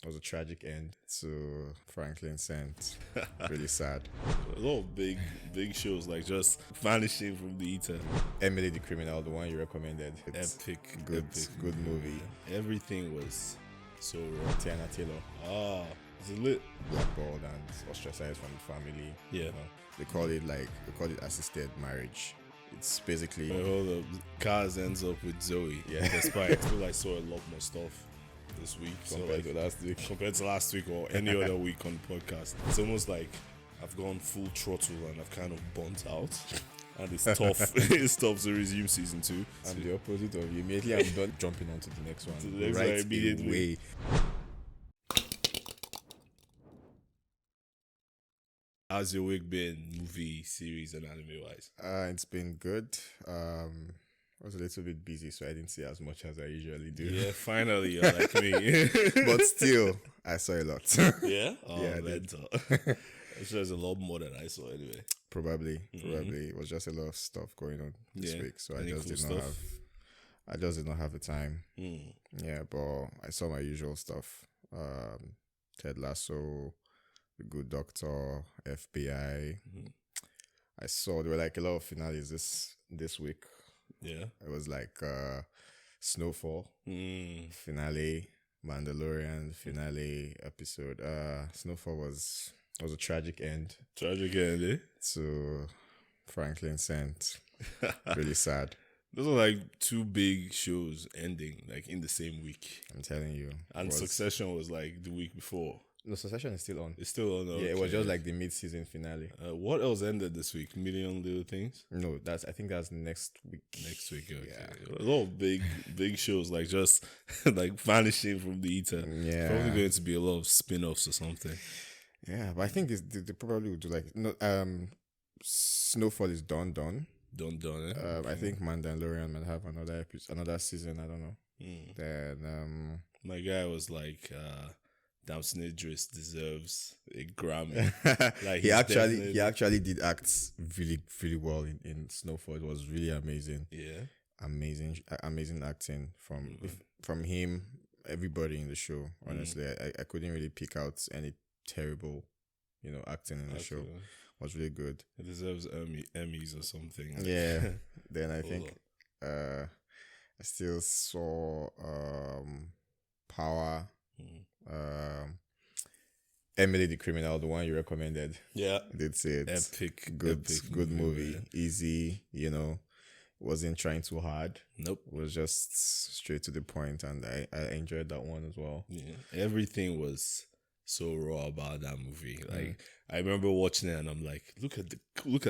It was a tragic end to Franklin Scent. Really sad. A lot of big shows like just vanishing from the ether. Emily the Criminal, the one you recommended. It's Epic, good, epic good movie. Everything was so raw. Tiana Taylor, Is it lit? blackballed and ostracized from the family. Yeah. You know, they call it assisted marriage. It's basically Hold up. Cars ends up with Zoe. Yeah. Despite I feel I saw a lot more stuff this week. compared to last week. Compared to last week or any other week on the podcast. It's almost like I've gone full throttle and I've kind of burnt out. And it's tough. It's tough to resume season 2. I'm the opposite of you. Immediately I'm done jumping on to the next one. To the next right one immediately. away. How's your week been, movie, series, and anime wise? It's been good. I was a little bit busy, so I didn't see as much as I usually do. Yeah, finally, you're like me. But still, I saw a lot. Yeah? Oh, Yeah, I did. mental. I'm sure there's a lot more than I saw anyway. Probably. It was just a lot of stuff going on this Yeah. week, so I Any just cool did not stuff? have. I just did not have the time. Mm. Yeah, but I saw my usual stuff. Ted Lasso, The Good Doctor, FBI. I saw there were like a lot of finales this week. Yeah. It was like Snowfall Mm. finale, Mandalorian finale episode. Snowfall was a tragic end Tragic end, eh? to Franklin Scent. Really sad. Those are like two big shows ending like in the same week. I'm telling you. And Succession was like the week before. No, Succession is still on. It's still on. Yeah, it was just like the mid-season finale. What else ended this week? Million Little Things? No, I think that's next week. Next week, okay. Yeah. A lot of big shows like just like vanishing from the ether. Yeah. Probably going to be a lot of spin-offs or something. Yeah, but I think they probably would do like no. Snowfall is done. Done, eh? I think Mandalorian might have another episode, another season. I don't know. Then My guy was like, Damson Idris deserves a Grammy. Like he he's actually did act really really well in Snowfall. It was really amazing. Yeah. Amazing acting from him. Everybody in the show. Honestly, I couldn't really pick out any terrible, acting in the show. It was really good. He deserves Emmys or something. Yeah. Then I think I still saw Power. Emily the Criminal, the one you recommended. Yeah. I did say it. Epic Good movie. man. Easy, wasn't trying too hard. Nope. It was just straight to the point, and I enjoyed that one as well. Yeah. Everything was so raw about that movie. Like I remember watching it and I'm like, look at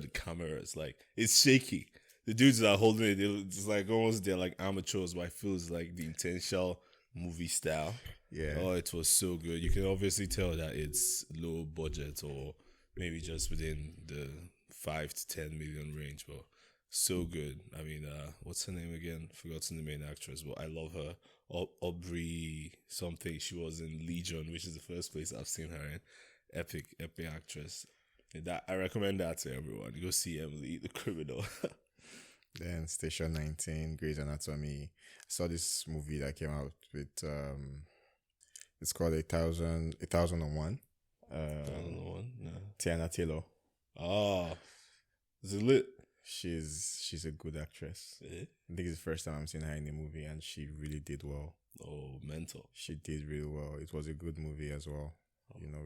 the cameras. Like it's shaky. The dudes that are holding it, it's like almost they're like amateurs, but I feel it's like the intentional movie style. Yeah. Oh, it was so good. You can obviously tell that it's low budget or maybe just within the 5 to 10 million range, but so good. I mean, what's her name again? Forgotten the main actress, but I love her. Aubrey something. She was in Legion, which is the first place I've seen her in. Epic actress. I recommend that to everyone. Go see Emily the Criminal. Then Station 19, Grey's Anatomy. I saw this movie that came out with it's called 1001. No. Tiana Taylor. Is it lit? She's a good actress. Eh? I think it's the first time I'm seeing her in a movie, and she really did well. Oh, mental. She did really well. It was a good movie as well.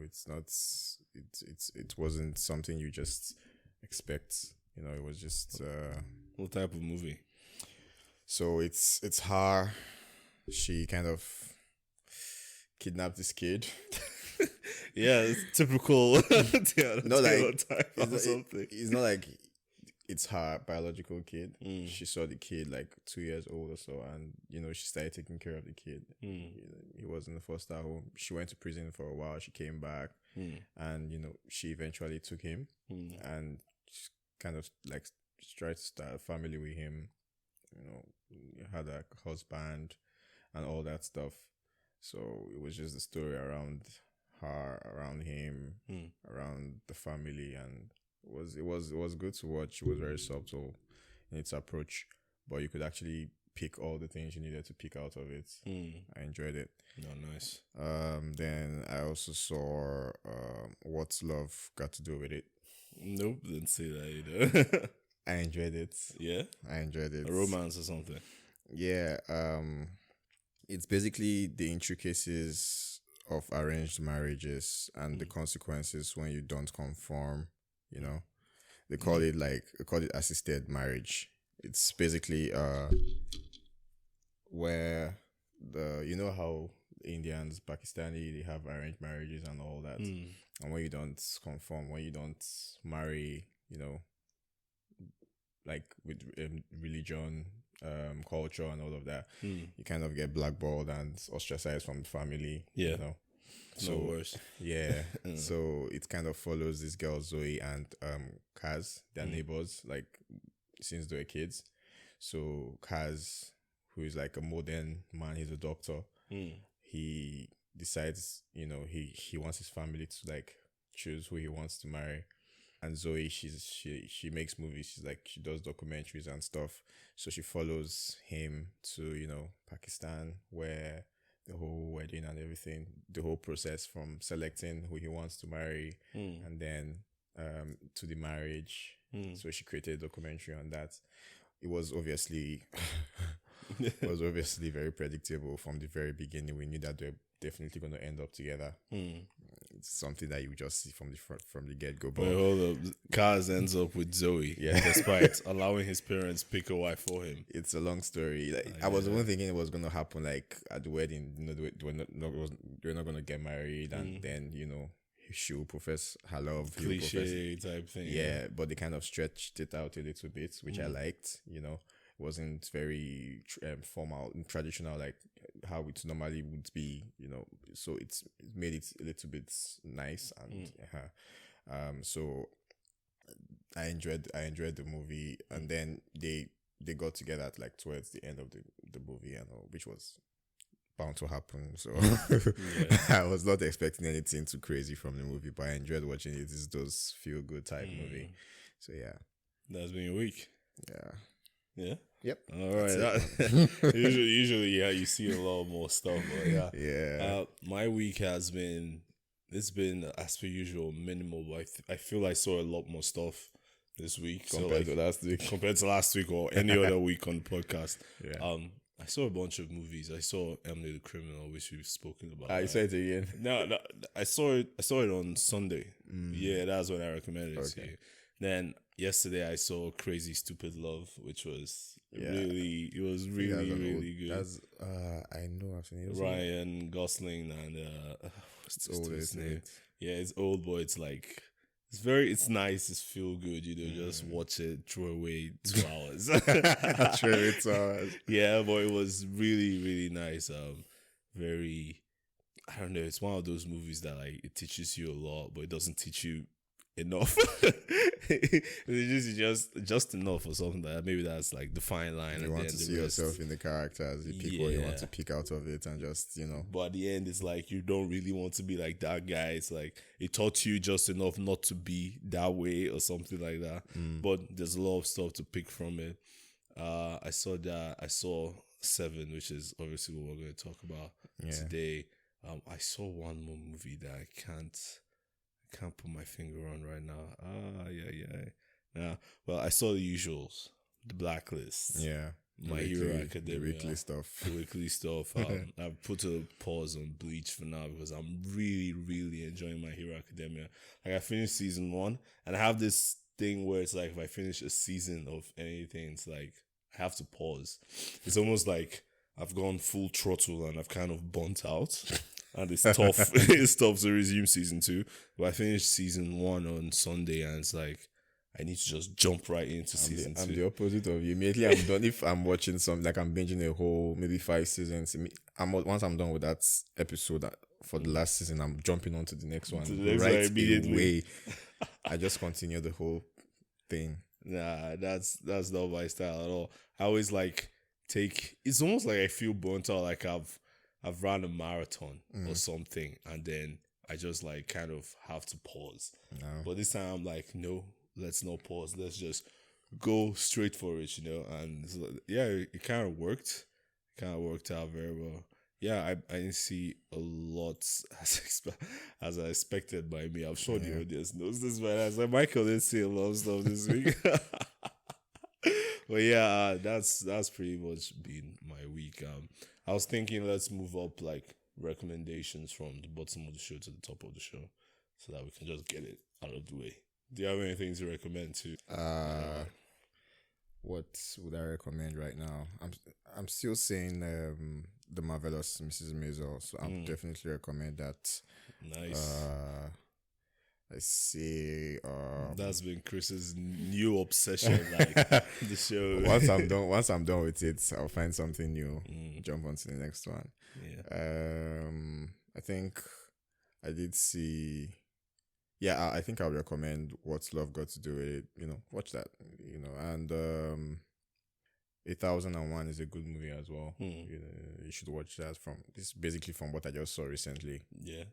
It's not. It wasn't something you just expect. It was just. What type of movie? So it's her. She kind of kidnapped this kid. Yeah, it's typical. Not like stereotype or something. It's not like it's her biological kid. She saw the kid like 2 years old or so, and she started taking care of the kid. He was in the foster home. She went to prison for a while. She came back, and she eventually took him, and kind of like tried to start a family with him. Had a husband and all that stuff. So it was just the story around her, around him, around the family, and it was good to watch. It was very subtle in its approach, but you could actually pick all the things you needed to pick out of it. I enjoyed it. Oh, nice. Then I also saw What's Love Got to Do with It. Nope, didn't see that either. I enjoyed it. Yeah? I enjoyed it. A romance or something? Yeah. It's basically the intricacies of arranged marriages and the consequences when you don't conform, you know. They call it assisted marriage. It's basically where you know how Indians, Pakistani, they have arranged marriages and all that. And when you don't conform, when you don't marry, you know, like with religion, culture and all of that, you kind of get blackballed and ostracized from the family. Yeah. You know? So worse. Yeah. So it kind of follows this girl Zoe and Kaz, their neighbors, like since they were kids. So Kaz, who is like a modern man, he's a doctor. He decides, you know, he wants his family to like choose who he wants to marry. And Zoe, she makes movies. She does documentaries and stuff. So she follows him to, you know, Pakistan, where the whole wedding and everything, the whole process from selecting who he wants to marry and then to the marriage. So she created a documentary on that. It was obviously very predictable from the very beginning. We knew that they're definitely going to end up together. It's something that you just see from the get-go. But hold up, Kaz ends up with Zoe, despite allowing his parents pick a wife for him. It's a long story. I was even thinking it was going to happen like at the wedding. You know, they're not going to get married, and then, you know, she will profess her love. Cliche type thing. Yeah, but they kind of stretched it out a little bit, which I liked. You know, it wasn't very formal and traditional like how it normally would be. You know, so it made it a little bit nice and so I enjoyed the movie, and then they got together at like towards the end of the movie and all, which was bound to happen. So I was not expecting anything too crazy from the movie, but I enjoyed watching it. It's those feel good type movie. So yeah, that's been your week. Yeah. Yep. All right. Usually, yeah, you see a lot more stuff. But yeah. My week has been. It's been, as per usual, minimal. But I feel I saw a lot more stuff this week compared to last week or any other week on the podcast. Yeah. I saw a bunch of movies. I saw Emily the Criminal, which we've spoken about. You saw it again? No, I saw it on Sunday. Yeah, that's when I recommended it to you. Then yesterday I saw Crazy Stupid Love, which was really good. That's I know I've seen it. Ryan Gosling and what's his name? Yeah, it's old, but it's like it's nice, it's feel good, you know, just watch it, throw away 2 hours. Throw away 2 hours. Yeah, but it was really, really nice. Very, I don't know, it's one of those movies that like it teaches you a lot, but it doesn't teach you enough. It's just enough or something like that. Maybe that's like the fine line. You want to see yourself in the characters, you pick what you want to pick out of it, and just, you know. But at the end, it's like you don't really want to be like that guy. It's like it taught you just enough not to be that way or something like that. But there's a lot of stuff to pick from it. I saw that. I saw Seven, which is obviously what we're going to talk about today. I saw one more movie that I can't put my finger on right now. Yeah. Well, I saw the usuals, the Blacklist. Yeah. My Hero Academia. The weekly stuff. I've put a pause on Bleach for now because I'm really, really enjoying My Hero Academia. Like, I finished season 1, and I have this thing where it's like if I finish a season of anything, it's like I have to pause. It's almost like I've gone full throttle and I've kind of burnt out. And it's tough. It's tough to resume season 2. But I finished season 1 on Sunday, and it's like I need to just jump right into season 2. I'm the opposite of you. Immediately I'm done. If I'm watching something, like I'm binging a whole maybe 5 seasons, once I'm done with that episode for the last season, I'm jumping on to the next one right immediately. I just continue the whole thing. Nah, that's not my style at all. I always like it's almost like I feel burnt out, like I've run a marathon or something, and then I just like kind of have to pause. No. But this time I'm like, no, let's not pause. Let's just go straight for it, and so, yeah, it kind of worked. Kind of worked out very well. Yeah, I didn't see a lot as I expected by me. I'm sure the audience knows this, but I was like, Michael didn't see a lot of stuff this week. But yeah, that's pretty much been my week. I was thinking let's move up like recommendations from the bottom of the show to the top of the show, so that we can just get it out of the way. Do you have anything to recommend to? What would I recommend right now? I'm still saying The Marvelous Mrs. Maisel, so I'll definitely recommend that. Nice. Let's see. That's been Chris's new obsession, like the show. Once I'm done with it, I'll find something new. Jump on to the next one. Yeah. I think I did see. Yeah, I think I'll recommend What's Love Got to Do with It. Watch that. And 8001 is a good movie as well. You should watch that. This basically from what I just saw recently. Yeah.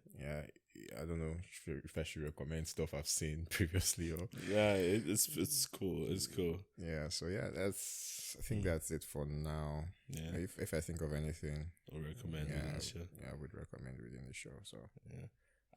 I don't know if I should recommend stuff I've seen previously or. Yeah, it's cool. It's cool. Yeah. So yeah, I think that's it for now. Yeah. If I think of anything, I'll recommend within the show. Yeah, I would recommend within the show. So yeah.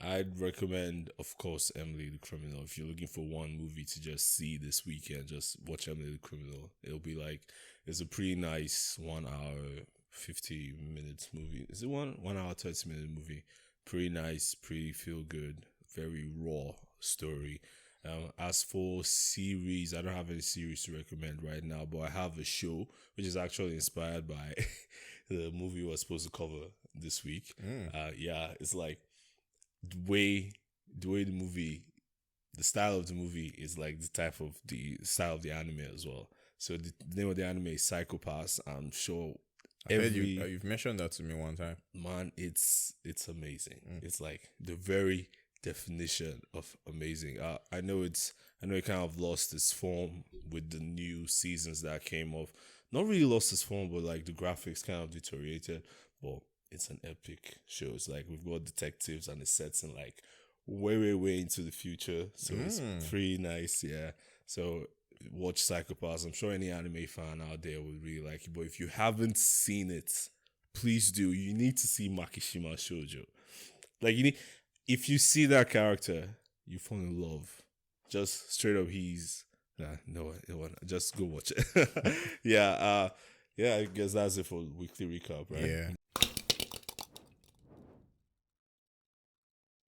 I'd recommend, of course, Emily the Criminal. If you're looking for one movie to just see this weekend, just watch Emily the Criminal. It'll be like, it's a pretty nice 1 hour, 50 minutes movie. Is it 1 hour, 30-minute movie? Pretty nice, pretty feel good, very raw story. As for series, I don't have any series to recommend right now, but I have a show which is actually inspired by the movie we were supposed to cover this week. Yeah, it's like, the way the movie, the style of the movie is like the style of the anime as well. So the name of the anime is Psychopaths. I'm sure you've mentioned that to me one time. Man, it's amazing. It's like the very definition of amazing. I know it kind of lost its form with the new seasons that came off. Not really lost its form, but like the graphics kind of deteriorated. But it's an epic show. It's like we've got detectives and it's sets in like way into the future. So it's pretty nice, yeah. So watch Psychopaths. I'm sure any anime fan out there would really like it. But if you haven't seen it, please do. You need to see Makishima Shoujo. Like if you see that character, you fall in love. Just straight up, just go watch it. Yeah, I guess that's it for weekly recap, right? Yeah.